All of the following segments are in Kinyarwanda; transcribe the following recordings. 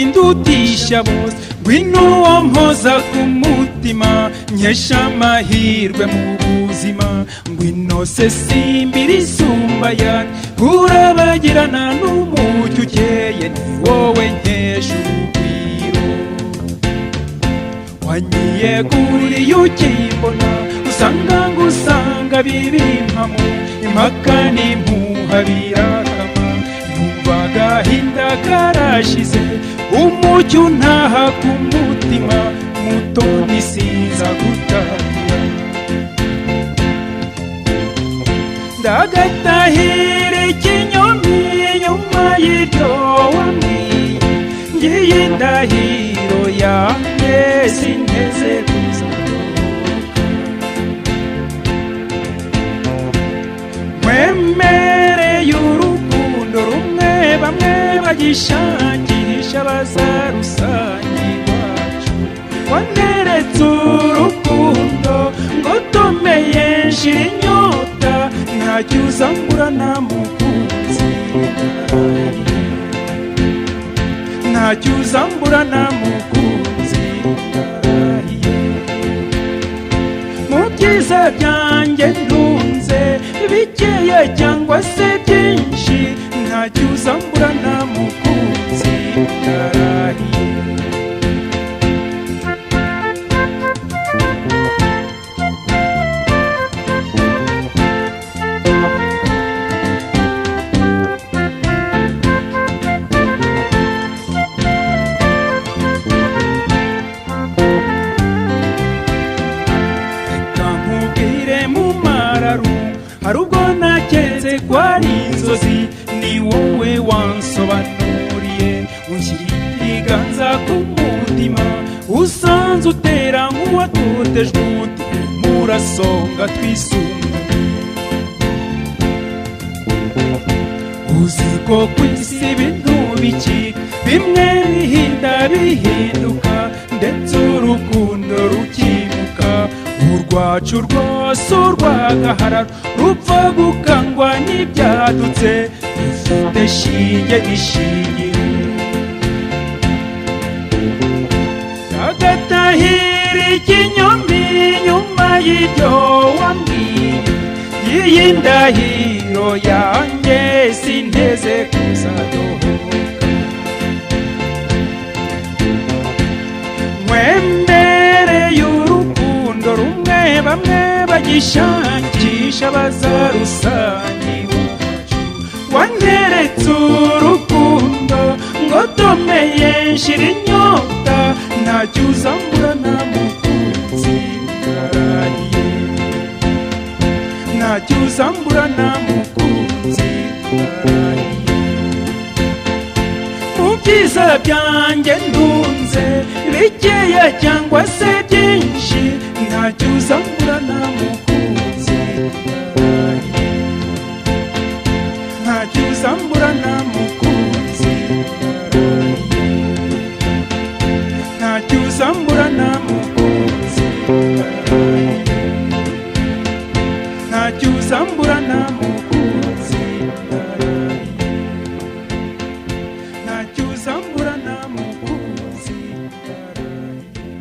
ndutisha bose ngwino wampoza ku mutima nkesha amahirwe mu buzima ngwino se simbira isumba yandi urabagirana n'umucyo ukeye ni wowe nkesha urugwiro wanyiyeguriye ukimbona usanga ngusanga bibimpamo impaka n'impuha birakama numva agahinda karashize umucyo untaha ku mutima mutoni siza gutahira ndagatahira ikinyoni nyuma y'ibyo wambwiye ngiye indahiro yanjye sinteze kuzarokoka nkwemereye urukundo rumwe bamwe bagishakisha bazarusange iwacu waneretse urukundo ngo tomeye nshira inyota ntacyo uzambura nta mukunzi ntacyo uzambura nta mukunzi mu byiza byanjye ntunze bikeya cyangwa se byinshi ntacyo uzambura nta mukunzi ndarahiye hari ubwo naketse ko ari inzozi ni wowe wansobanuriye unshyira ibiganza ku mutima usanze utera nk'uwatotejwe uti murasonga twisungane uzi ko ku isi ibintu bicika bimwe bihinda bihinduka ndetse urukundo rukimuka urwacu rwose urwagahararo rupfa gukangwa n'ibyadutse rufite shinge n'ishingiro agatahira ikinyoni nyuma y'ibyo wambwiye iyi ndahiro yanjye sinteze kuzadohoka nkwemereye urukundo rumwe bamwe bagishakisha bazarusange iwacu waneretse urukundo ngo tomeye nshira inyota ntacyo uzambura nta mukunzi ndarahiye ntacyo uzambura nta mukunzi ndarahiye mu byiza byanjye ntunze bikeya cyangwa se byinshi ntacyo uzambura nta mukunzi ndarahiye ntacyo uzambura nta mukunzi ndarahiye ntacyo uzambura nta mukunzi ndarahiye ntacyo uzambura nta mukunzi ndarahiye ntacyo uzambura nta mukunzi ndarahiye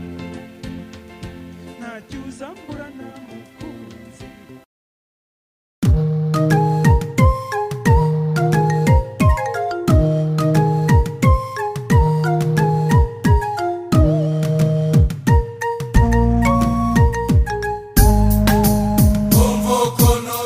ntacyo uzambura nta mukunzi. Umva ukuntu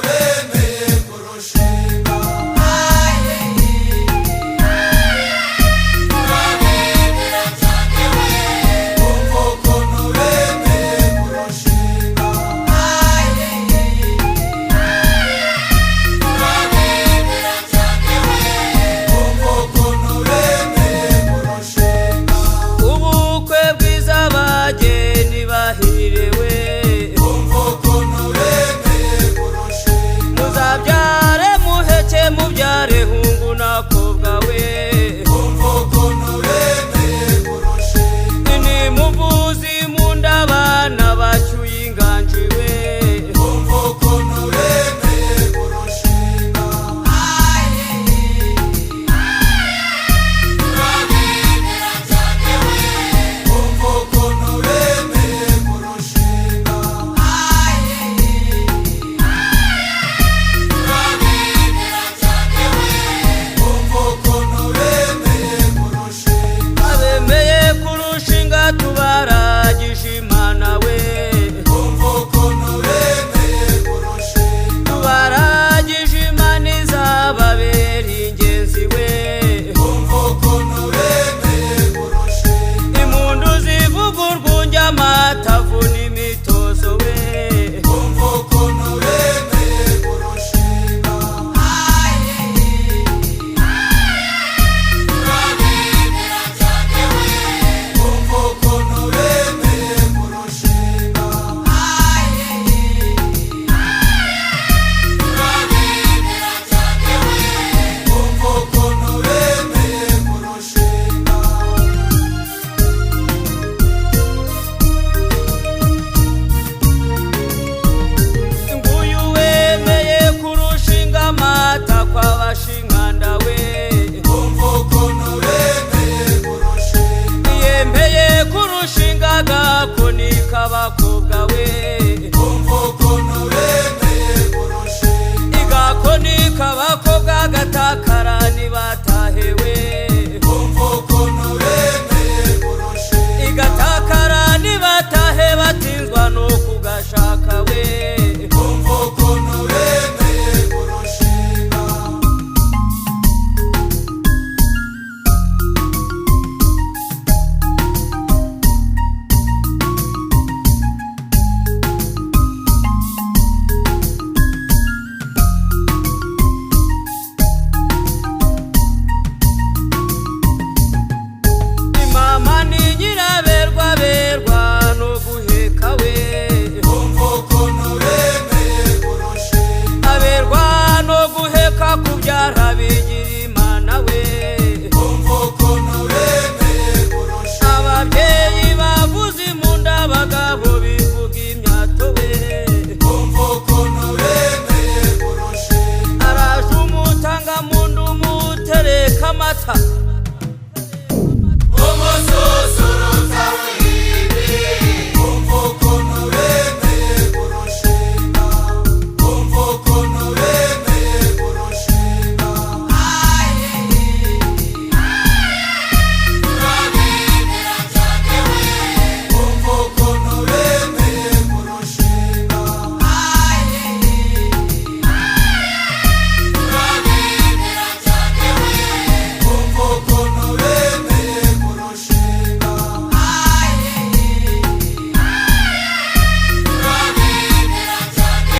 data